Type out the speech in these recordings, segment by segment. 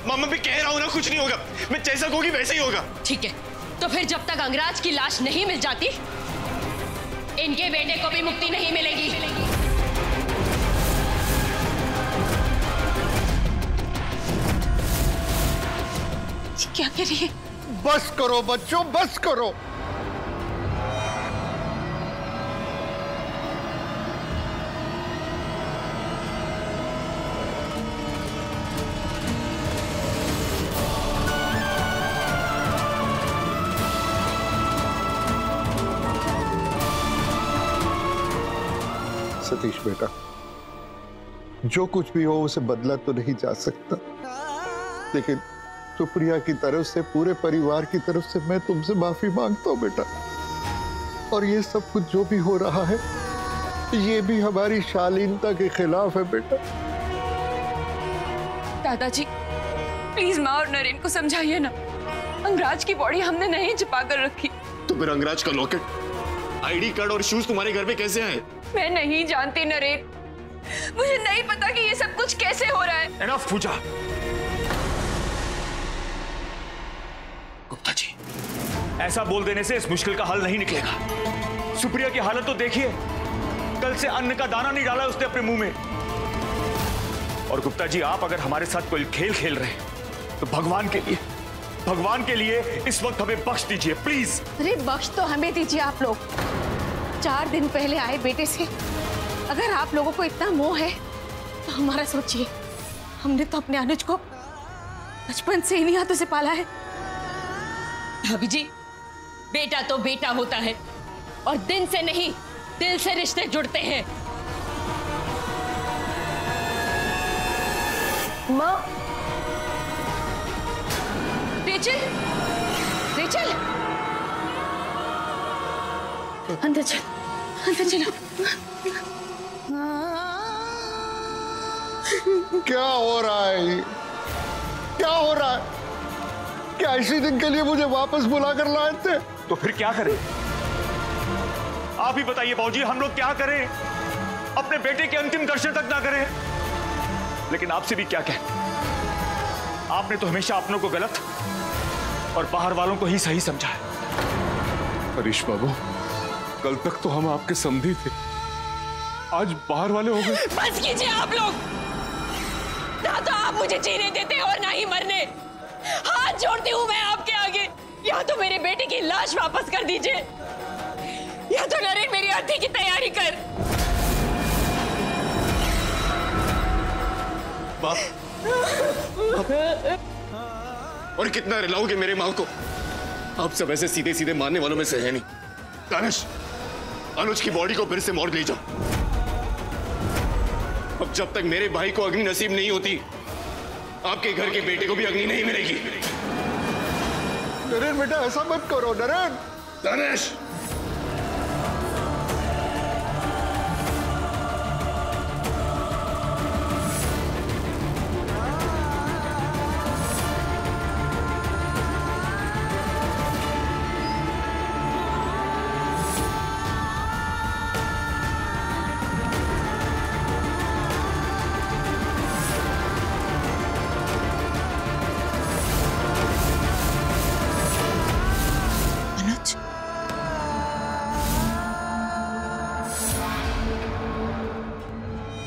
मैं भी कह रहा हूँ ना, कुछ नहीं होगा। मैं जैसा कहूँगी वैसे ही होगा। ठीक है, तो फिर जब तक अंगराज की लाश नहीं मिल जाती, इनके बेटे को भी मुक्ति नहीं मिलेगी। क्या कह रही है? बस करो बच्चों, बस करो। सतीश बेटा, जो कुछ भी हो उसे बदला तो नहीं जा सकता, लेकिन सुप्रिया की तरफ से, पूरे परिवार की तरफ से मैं तुमसे माफी मांगता हूं बेटा। और ये सब कुछ जो भी हो रहा है, ये भी हमारी शालीनता के खिलाफ है बेटा। दादाजी प्लीज माँ और नरेन को समझाइए ना, अंगराज की बॉडी हमने नहीं छिपा कर रखी। तो फिर अंगराज का लॉकेट, आईडी कार्ड और शूज तुम्हारे घर पे कैसे आए? मैं नहीं जानती नरेन, मुझे नहीं पता कि ये सब कुछ कैसे हो रहा है। एनफ पूजा। गुप्ता जी, ऐसा बोल देने से इस मुश्किल का हल नहीं निकलेगा। सुप्रिया की हालत तो देखिए, कल से अन्न का दाना नहीं डाला उसने अपने मुंह में। और गुप्ता जी, आप अगर हमारे साथ कोई खेल खेल रहे हैं तो भगवान के लिए इस वक्त हमें बख्श दीजिए प्लीज। अरे बख्श तो हमें दीजिए आप लोग। 4 दिन पहले आए बेटे से अगर आप लोगों को इतना मोह है तो हमारा सोचिए। हमने तो अपने अनुज को बचपन से इन्हीं हाथों से पाला है। भाभी जी, बेटा तो बेटा होता है और दिन से नहीं, दिल से रिश्ते जुड़ते हैं। माँ, रेचल, रेचल, अंदर चल, अंदर चलो। क्या हो रहा है ये? क्या हो रहा है? क्या इसी दिन के लिए मुझे वापस बुला कर लाए थे? तो फिर क्या करें? आप ही बताइए बाबूजी, हम लोग क्या करें? अपने बेटे के अंतिम दर्शन तक ना करें? लेकिन आपसे भी क्या कहें, आपने तो हमेशा अपनों को गलत और बाहर वालों को ही सही समझा है। हरीश बाबू, कल तक तो हम आपके समधी थे, आज बाहर वाले हो गए। बस कीजिए आप लोग, ना तो आप मुझे जीने देते और ना ही मरने। हाथ जोड़ती हूँ मैं आपके आगे, या तो मेरे बेटे की लाश वापस कर दीजिए, या तो नरेन मेरी अर्थी की तैयारी कर। बाप, और कितना रिलाओगे मेरे मां को? आप सब ऐसे सीधे सीधे मारने वालों में से है नहीं। दानिश, अनुज की बॉडी को फिर से मॉर्ग ले जाओ। अब जब तक मेरे भाई को अग्नि नसीब नहीं होती, आपके घर के बेटे को भी अग्नि नहीं मिलेगी। नरेन बेटा, ऐसा मत करो नरेन। दानिश,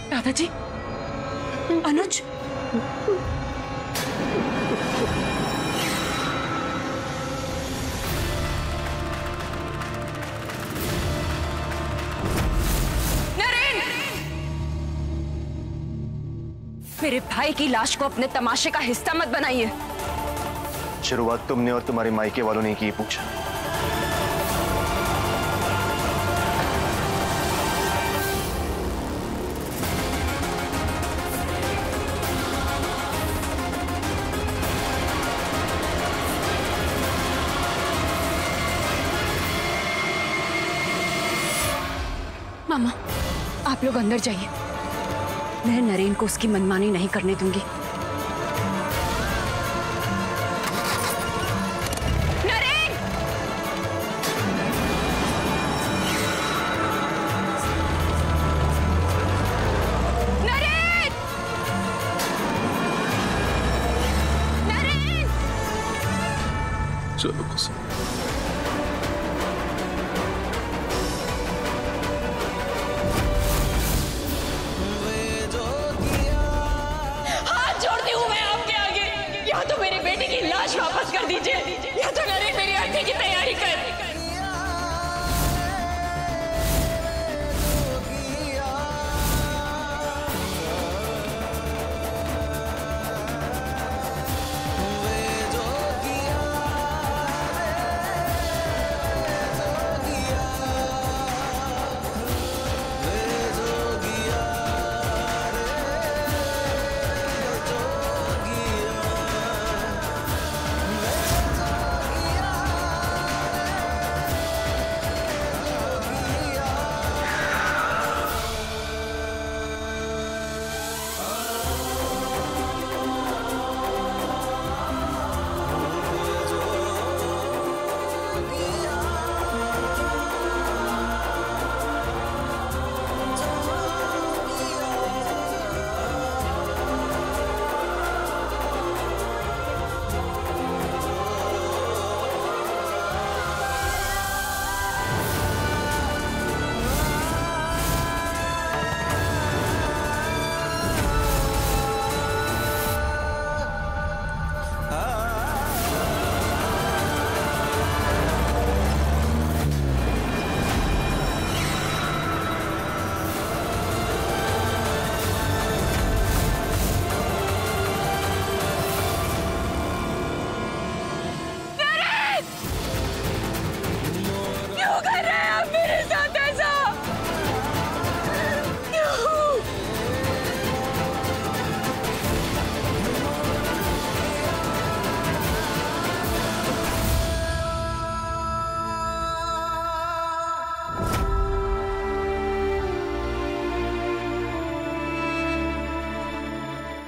दादाजी, अनुज, नरेन, मेरे भाई की लाश को अपने तमाशे का हिस्सा मत बनाइए। शुरुआत तुमने और तुम्हारे मायके वालों ने की। पूछा मामा, आप लोग अंदर जाइए, मैं नरेन को उसकी मनमानी नहीं करने दूंगी। नरेन! नरेन! चलो कुसुम। हाथ जोड़ती हूँ मैं आपके आगे, या तो मेरी बेटी की लाश वापस कर दीजिए, या तो नरेन मेरी अर्थी की तैयारी कर।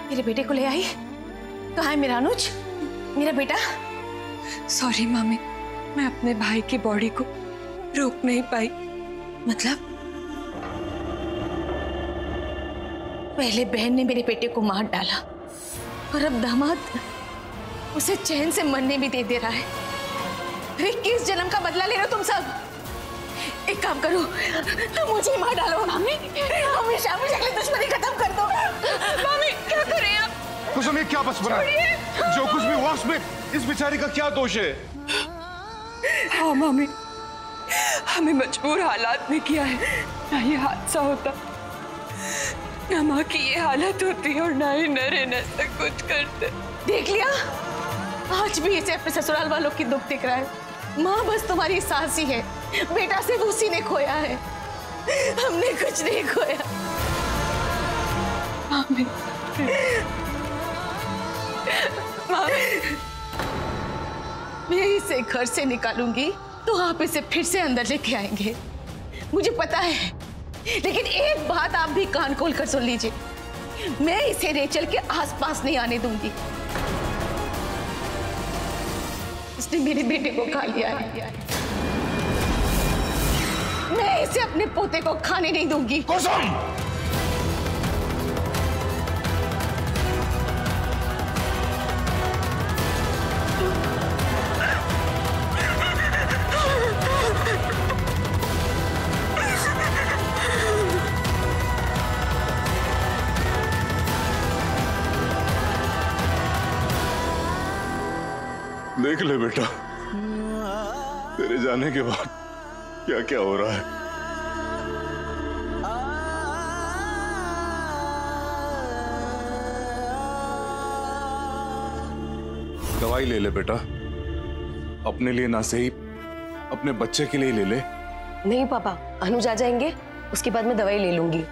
मेरे बेटे को ले आई? कहाँ है मेरा अनुज, मेरा बेटा? सॉरी मामी, मैं अपने भाई की बॉडी को रोक नहीं पाई। मतलब पहले बहन ने मेरे बेटे को मार डाला और अब दामाद उसे चैन से मरने भी दे रहा है। अरे किस जन्म का बदला ले रहे हो तुम सब? एक काम करो, मुझे मार डालो मामी, हमेशा हमेशा दुश्मनी खत्म कर दो। मामी क्या करें आप? कुसुम ये क्या बस बना? जो कुछ भी हुआ उसमें इस बेचारी का क्या दोष है? हाँ मामी, हमें मजबूर हालात में किया है। ना ये हादसा होता, ना माँ की ये हालत होती और ना ही नरेन ऐसा कुछ करते। देख लिया, आज भी इसे अपने ससुराल वालों की दुख दिख रहा है। माँ बस तुम्हारी सास ही है, बेटा सिर्फ उसी ने खोया है, हमने कुछ नहीं खोया। मामी, मैं इसे घर से निकालूंगी तो आप इसे फिर से अंदर लेके आएंगे, मुझे पता है। लेकिन एक बात आप भी कान खोल कर सुन लीजिए, मैं इसे रेचल के आसपास नहीं आने दूंगी। इसने मेरे बेटे को खा लिया है, मैं इसे अपने पोते को खाने नहीं दूंगी। कुसुम! देख ले बेटा, तेरे जाने के बाद क्या क्या हो रहा है। दवाई ले ले बेटा, अपने लिए ना सही अपने बच्चे के लिए ले ले। नहीं पापा, अनुज आ जाएंगे उसके बाद मैं दवाई ले लूंगी।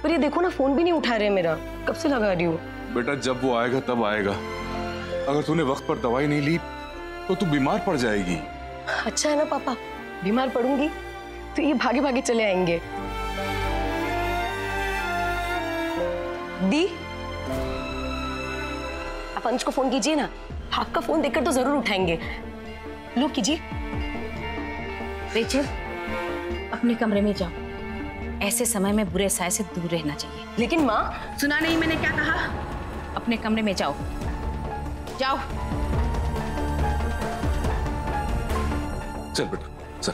पर ये देखो ना, फोन भी नहीं उठा रहे मेरा, कब से लगा रही हूँ। बेटा जब वो आएगा तब आएगा, अगर तूने वक्त पर दवाई नहीं ली तो तू बीमार पड़ जाएगी। अच्छा है ना पापा, बीमार पड़ूंगी तो ये भागे भागे चले आएंगे। दी, आप अनुज को फोन कीजिए ना, आपका फोन देखकर तो जरूर उठाएंगे। लो कीजिए। रेचल, अपने कमरे में जाओ, ऐसे समय में बुरे साय से दूर रहना चाहिए। लेकिन माँ, सुना नहीं मैंने क्या कहा? अपने कमरे में जाओ, जाओ। चल बेटा चल।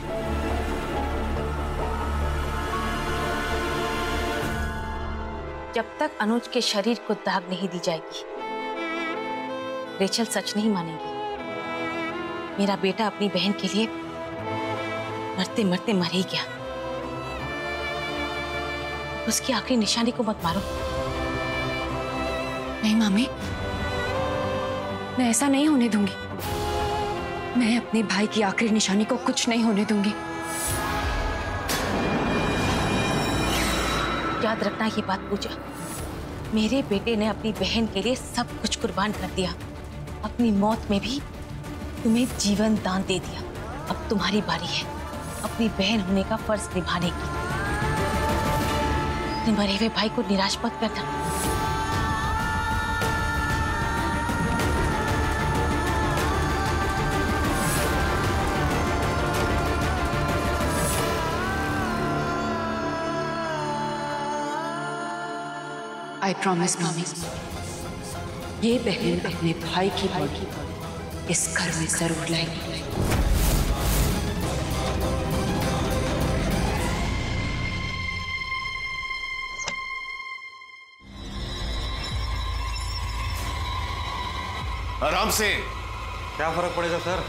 जब तक अनुज के शरीर को दाग नहीं दी जाएगी, रेचल सच नहीं मानेगी। मेरा बेटा अपनी बहन के लिए मरते मरते मर ही गया। उसकी आखिरी निशानी को मत मारो। नहीं मामी, मैं ऐसा नहीं होने दूंगी। मैं अपने भाई की आखिरी निशानी को कुछ नहीं होने दूंगी। याद रखना ये बात पूजा, मेरे बेटे ने अपनी बहन के लिए सब कुछ कुर्बान कर दिया। अपनी मौत में भी तुम्हें जीवन दान दे दिया। अब तुम्हारी बारी है अपनी बहन होने का फर्ज निभाने की। अपने मरे हुए भाई को निराश मत करना। आई प्रॉमिस मम्मी, ये बहन अपने भाई की बॉडी इस घर में जरूर लाएगी। आराम से। क्या फर्क पड़ेगा सर?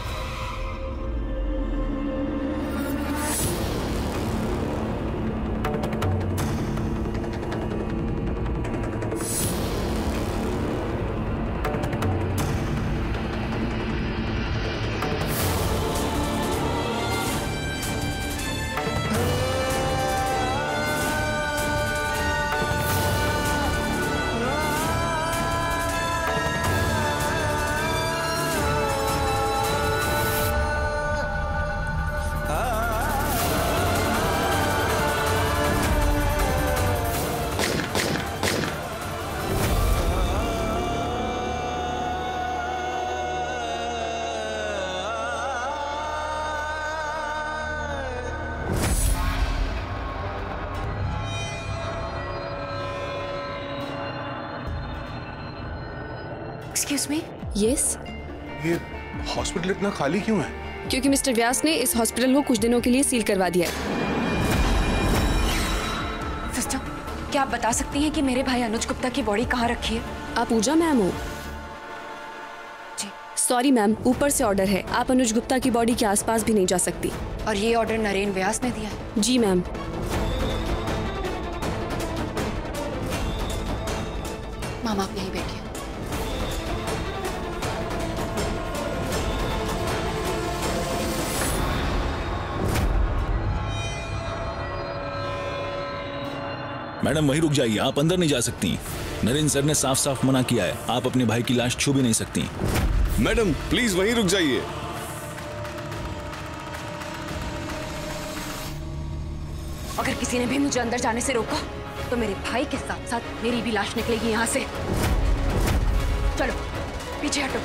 Excuse me. यस, ये हॉस्पिटल इतना खाली क्यों है? क्योंकि मिस्टर व्यास ने इस हॉस्पिटल को कुछ दिनों के लिए सील करवा दिया है। सिस्टर, क्या आप बता सकती हैं कि मेरे भाई अनुज गुप्ता की बॉडी कहाँ रखी है? आप पूजा मैम हो? जी। सॉरी मैम, ऊपर से ऑर्डर है, आप अनुज गुप्ता की बॉडी के आसपास भी नहीं जा सकती। और ये ऑर्डर नरेन व्यास ने दिया है? जी मैम। मामा आप यहीं बैठिए। मैडम वहीं रुक जाइए, आप अंदर नहीं जा सकती। नरेन सर ने साफ साफ मना किया है, आप अपने भाई की लाश छू भी नहीं सकती। मैडम प्लीज वहीं रुक जाइए। अगर किसी ने भी मुझे अंदर जाने से रोका तो मेरे भाई के साथ साथ मेरी भी लाश निकलेगी यहाँ से। चलो पीछे हटो।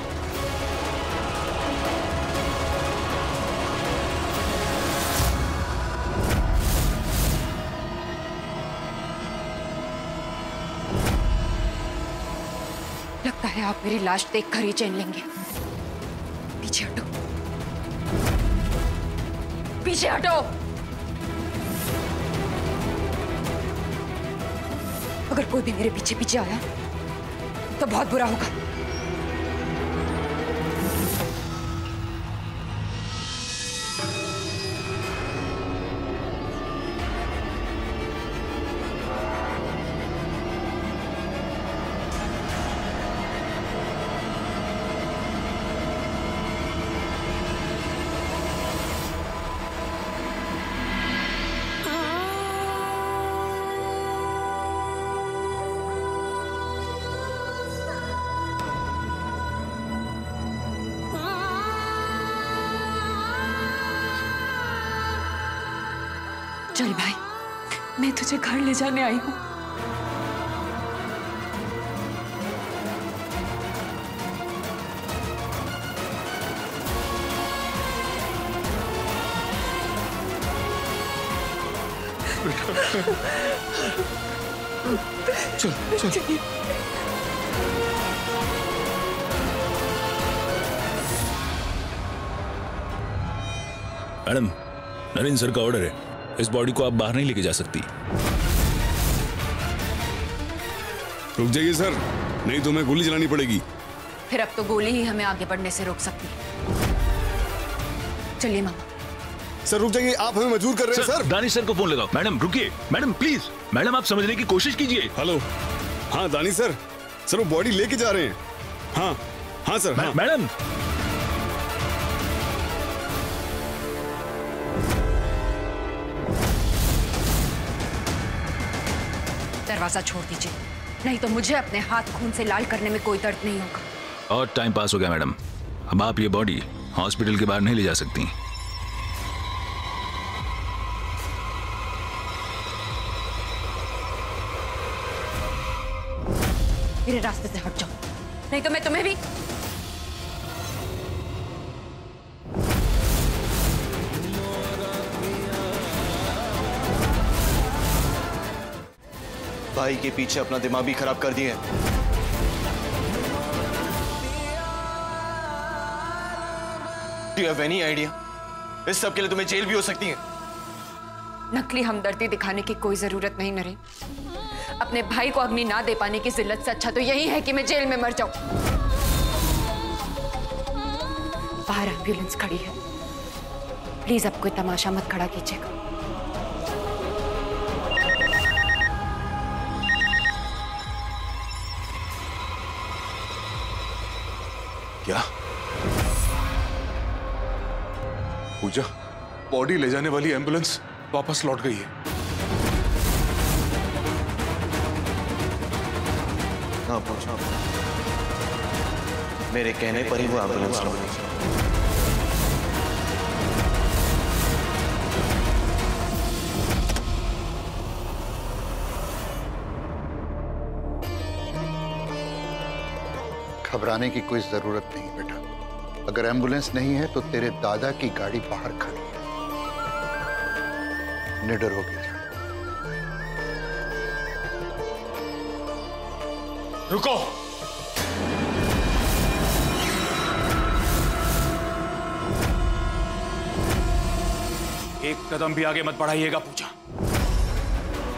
लगता है आप मेरी लाश देखकर ही चैन लेंगे। पीछे हटो, पीछे हटो। अगर कोई भी मेरे पीछे पीछे आया तो बहुत बुरा होगा। चल भाई, मैं तुझे घर ले जाने आई हूँ। चल चल। मैडम, नरेंद्र सर का ऑर्डर है, इस बॉडी को आप बाहर नहीं लेके जा सकती। रुक जाइए सर, नहीं तो मैं गोली चलानी पड़ेगी। फिर अब तो गोली ही हमें आगे बढ़ने से रोक सकती है। चलिए मामा। सर रुक जाइए, आप हमें मजबूर कर रहे हैं सर। दानिश सर को फोन लगाओ। मैडम रुकिए, मैडम प्लीज, मैडम आप समझने की कोशिश कीजिए। हेलो, हाँ दानिश सर, सर वो बॉडी लेके जा रहे हैं। हाँ हाँ सर, हाँ। मैडम दरवाजा छोड़ दीजिए, नहीं तो मुझे अपने हाथ खून से लाल करने में कोई दर्द नहीं होगा। और टाइम पास हो गया मैडम, अब आप ये बॉडी हॉस्पिटल के बाहर नहीं ले जा सकती। मेरे रास्ते से हट जाओ, नहीं तो मैं तुम्हें भी। भाई के पीछे अपना दिमाग भी खराब कर दिए। Do you have any idea? इस सब के लिए तुम्हें जेल भी हो सकती है। नकली हमदर्दी दिखाने की कोई जरूरत नहीं नरेन। अपने भाई को अग्नि ना दे पाने की जिल्लत से अच्छा तो यही है कि मैं जेल में मर जाऊं। बाहर एम्बुलेंस खड़ी है, प्लीज अब कोई तमाशा मत खड़ा कीजिएगा। क्या पूजा, बॉडी ले जाने वाली एम्बुलेंस वापस लौट गई है? हाँ पहुंचा, मेरे कहने पर ही वो एम्बुलेंस लौट गई। घबराने की कोई जरूरत नहीं बेटा। अगर एम्बुलेंस नहीं है तो तेरे दादा की गाड़ी बाहर खड़ी है, निडर होके जा। रुको, एक कदम भी आगे मत बढ़ाइएगा पूजा।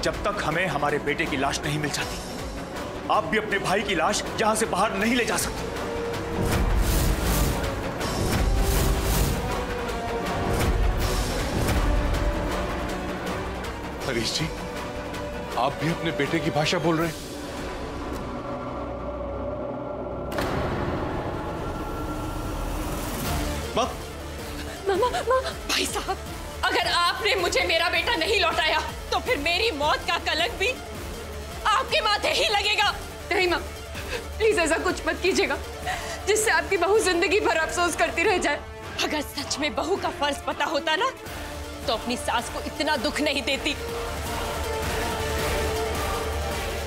जब तक हमें हमारे बेटे की लाश नहीं मिल जाती, आप भी अपने भाई की लाश यहां से बाहर नहीं ले जा सकते। हरीश जी, आप भी अपने बेटे की भाषा बोल रहे हैं? मामा, भाई साहब, अगर आपने मुझे मेरा बेटा नहीं लौटाया तो फिर मेरी मौत का कलंक भी आपके माथे ही लगेगा। नहीं माँ, प्लीज ऐसा कुछ मत कीजिएगा जिससे आपकी बहू जिंदगी भर अफसोस करती रह जाए। अगर सच में बहू का फर्ज पता होता ना तो अपनी सास को इतना दुख नहीं देती।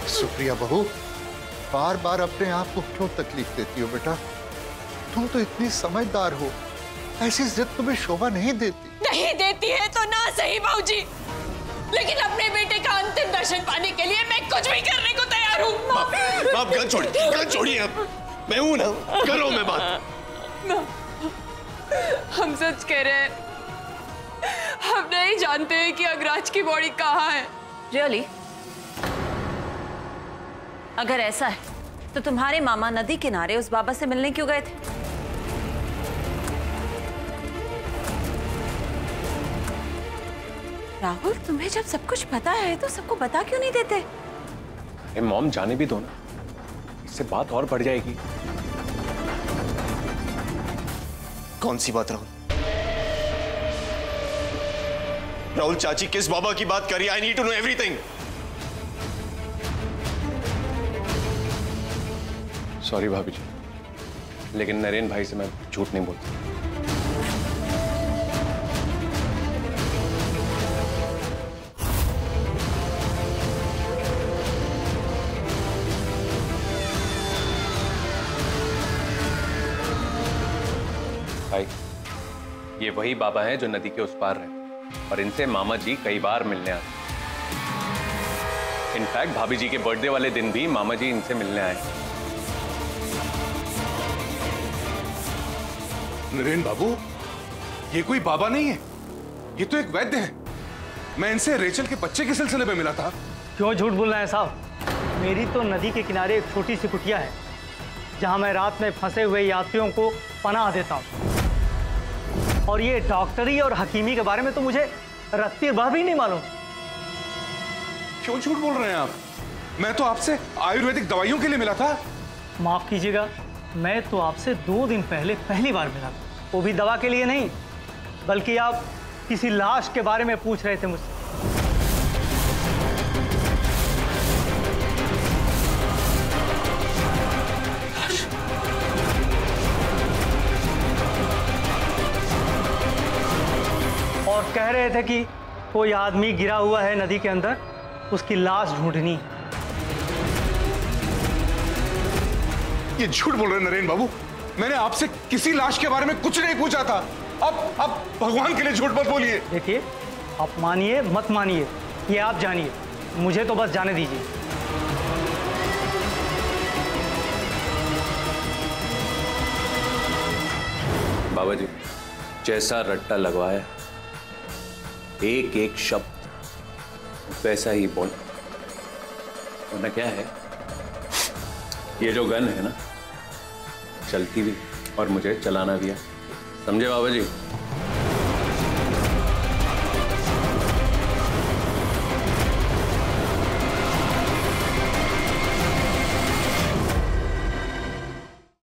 सुप्रिया बहू, बार बार अपने आप को क्यों तकलीफ देती हो बेटा? तुम तो इतनी समझदार हो, ऐसी जिद तुम्हें शोभा नहीं देती। नहीं देती है तो ना सही बाबूजी, लेकिन अपने बेटे का अंतिम दर्शन पाने के लिए मैं कुछ भी करने को तैयार हूँ। आप गन छोड़िए, गन छोड़िए आप। मैं हूं ना, करो मैं बात। हम सच कह रहे हैं, हम नहीं जानते हैं कि अग्राज की बॉडी कहाँ है। रियली? अगर ऐसा है तो तुम्हारे मामा नदी किनारे उस बाबा से मिलने क्यों गए थे? राहुल, तुम्हें जब सब कुछ पता है तो सबको बता क्यों नहीं देते? मॉम, जाने भी दो ना, इससे बात और बढ़ जाएगी। कौन सी बात राहुल? राहुल, चाची किस बाबा की बात कर रही है? I need to know everything. Sorry भाभी जी, लेकिन नरेन भाई से मैं झूठ नहीं बोलता। भाई, ये वही बाबा हैं जो नदी के उस पार रहते, और इनसे मामा जी कई बार मिलने आते। इनफैक्ट भाभी जी के बर्थडे वाले दिन भी मामा जी इनसे मिलने आए। नरेन बाबू, ये कोई बाबा नहीं है, ये तो एक वैद्य है। मैं इनसे रेचल के बच्चे के सिलसिले में मिला था। क्यों झूठ बोल रहे हैं साहब? मेरी तो नदी के किनारे एक छोटी सी कुटिया है जहां मैं रात में फंसे हुए यात्रियों को पनाह देता हूं। और ये डॉक्टरी और हकीमी के बारे में तो मुझे रत्ती भर भी नहीं मालूम। क्यों झूठ बोल रहे हैं आप? मैं तो आपसे आयुर्वेदिक दवाइयों के लिए मिला था। माफ कीजिएगा, मैं तो आपसे 2 दिन पहले पहली बार मिला, वो भी दवा के लिए नहीं, बल्कि आप किसी लाश के बारे में पूछ रहे थे मुझसे। और कह रहे थे कि कोई आदमी गिरा हुआ है नदी के अंदर, उसकी लाश ढूंढनी। ये झूठ बोल रहे हैं नरेन बाबू। मैंने आपसे किसी लाश के बारे में कुछ नहीं पूछा था। अब भगवान के लिए झूठ मत बोलिए। देखिए, आप मानिए मत मानिए ये आप जानिए, मुझे तो बस जाने दीजिए। बाबा जी, जैसा रट्टा लगवाया, एक एक शब्द वैसा ही बोल। वरना क्या है, ये जो गन है ना, चलती भी और मुझे चलाना भी है। समझे बाबा जी?